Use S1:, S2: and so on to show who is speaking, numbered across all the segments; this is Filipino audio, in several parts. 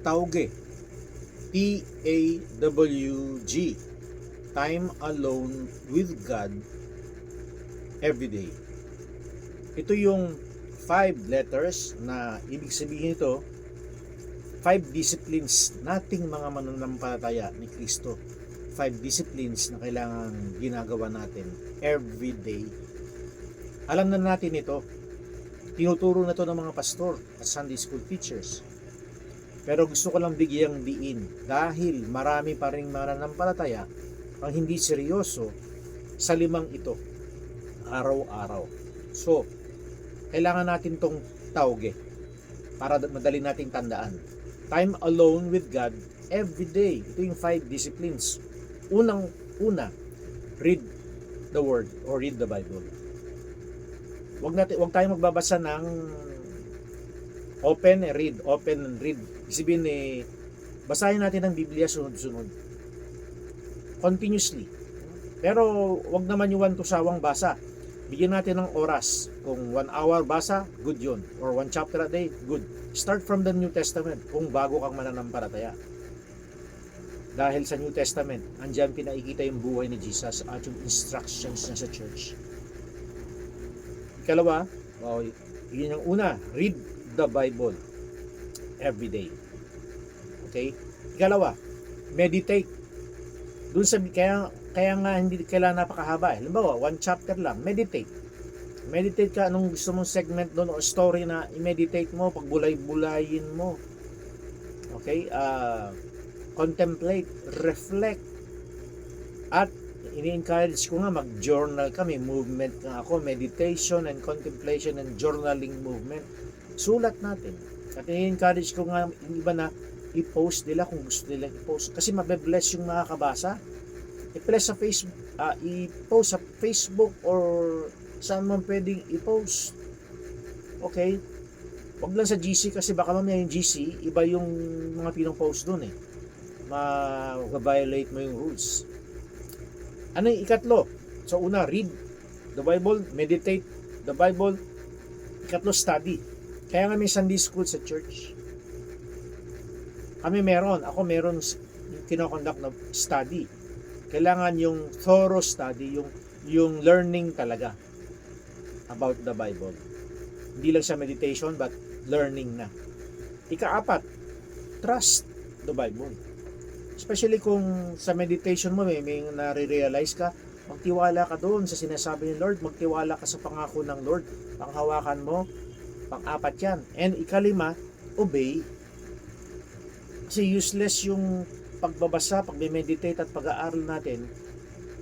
S1: Tawge. TAWG. Time alone with God every day. Ito yung 5 letters na ibig sabihin ito, 5 disciplines nating mga mananampalataya ni Kristo. 5 disciplines na kailangan ginagawa natin every day. Alam na natin ito. Tinuturo na ito ng mga pastor at Sunday school teachers. Pero gusto ko lang bigyang diin dahil marami pa ring mananampalataya ang hindi seryoso sa 5 ito araw-araw. So, kailangan natin tong tawge para madali nating tandaan. Time alone with God every day. Ito yung 5 disciplines. Unang-una, read the Word or read the Bible. Huwag tayong magbabasa ng open and read. Sabihin basahin natin ang Biblia sunod-sunod. Continuously. Pero wag naman yung one to sawang basa. Bigyan natin ng oras. Kung 1 hour basa, good yun. Or 1 chapter a day, good. Start from the New Testament kung bago kang mananampalataya. Dahil sa New Testament, andyan pinakikita yung buhay ni Jesus at yung instructions niya sa church. Ikalawa, yun yung una, read the Bible every day. Okay? Ikalawa, meditate. Doon sa kaya nga hindi kailangan napakahaba. Halimbawa, 1 chapter lang, meditate. Meditate ka anong gusto mong segment doon o story na i-meditate mo, pagbulay-bulayin mo. Okay? Contemplate, reflect. At ini-encourage ko nga mag-journal kami, movement nga ako, meditation and contemplation and journaling movement. Sulat natin. At ini-encourage ko nga yung iba na i-post nila kung gusto nila i-post. Kasi mabe-bless yung makakabasa. I-post sa Facebook or saan man pwedeng i-post. Okay? Wag lang sa GC kasi baka mamaya yung GC, iba yung mga pinong-post doon ma-violate mo yung rules. Ano yung ikatlo? So una, read the Bible, meditate the Bible. Ikatlo, study. Kaya nga may Sunday school sa church. Ako meron kinoconduct na study. Kailangan yung thorough study, yung learning talaga about the Bible. Hindi lang siya meditation but learning na. Ika-4, trust the Bible. Especially kung sa meditation mo may nare-realize ka, magtiwala ka doon sa sinasabi ni Lord, magtiwala ka sa pangako ng Lord, panghawakan mo, pang-4 yan. And ika-5, obey. Kasi useless yung pagbabasa, pagme-meditate at pag-aaral natin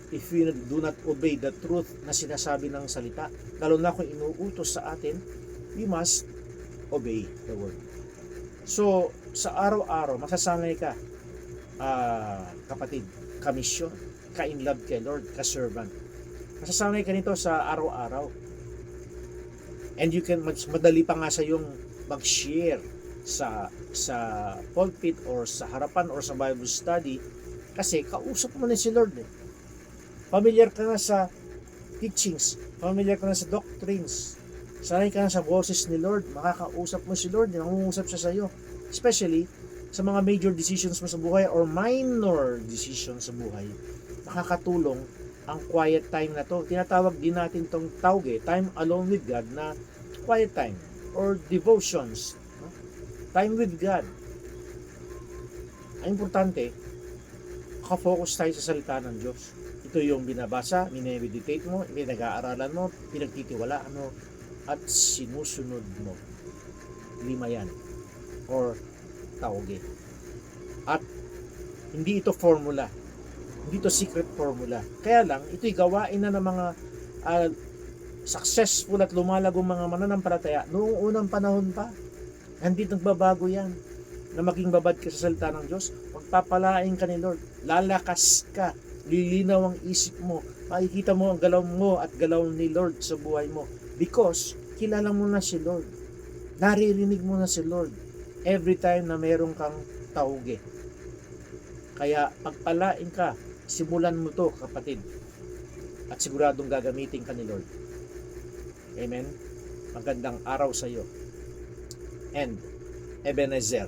S1: if we do not obey the truth na sinasabi ng salita. Lalo na kung inuutos sa atin, we must obey the word. So, sa araw-araw, masasanay ka, kapatid, kamisyon, ka-in love kay Lord, ka-servant. Masasanay ka nito sa araw-araw. And you can, madali pa nga sa yung mag-share sa pulpit or sa harapan or sa Bible study kasi kausap mo na si Lord. Familiar ka na sa teachings, familiar ka na sa doctrines, sanay ka na sa boses ni Lord, makakausap mo si Lord, nangungusap siya sa iyo. Especially sa mga major decisions mo sa buhay or minor decisions sa buhay, makakatulong ang quiet time na to. Tinatawag din natin tong tawge, time alone with God, na quiet time or devotions. Time with God. Ang importante, makafocus tayo sa salita ng Diyos. Ito yung binabasa, minimeditate mo, pinag-aaralan mo, pinagtitiwalaan mo, at sinusunod mo. 5 yan. Or tawge. At hindi ito formula. Hindi ito secret formula. Kaya lang, ito'y gawain na ng mga successful at lumalagong mga mananampalataya noong unang panahon pa. Hindi nagbabago yan. Na maging babad ka sa salita ng Diyos, magpapalain ka ni Lord. Lalakas ka. Lilinaw ang isip mo. Makikita mo ang galaw mo at galaw ni Lord sa buhay mo. Because kilala mo na si Lord. Naririnig mo na si Lord. Every time na meron kang tawge. Kaya pagpalain ka, simulan mo to kapatid. At siguradong gagamitin ka ni Lord. Amen? Magandang araw sa iyo. And Ebenezer.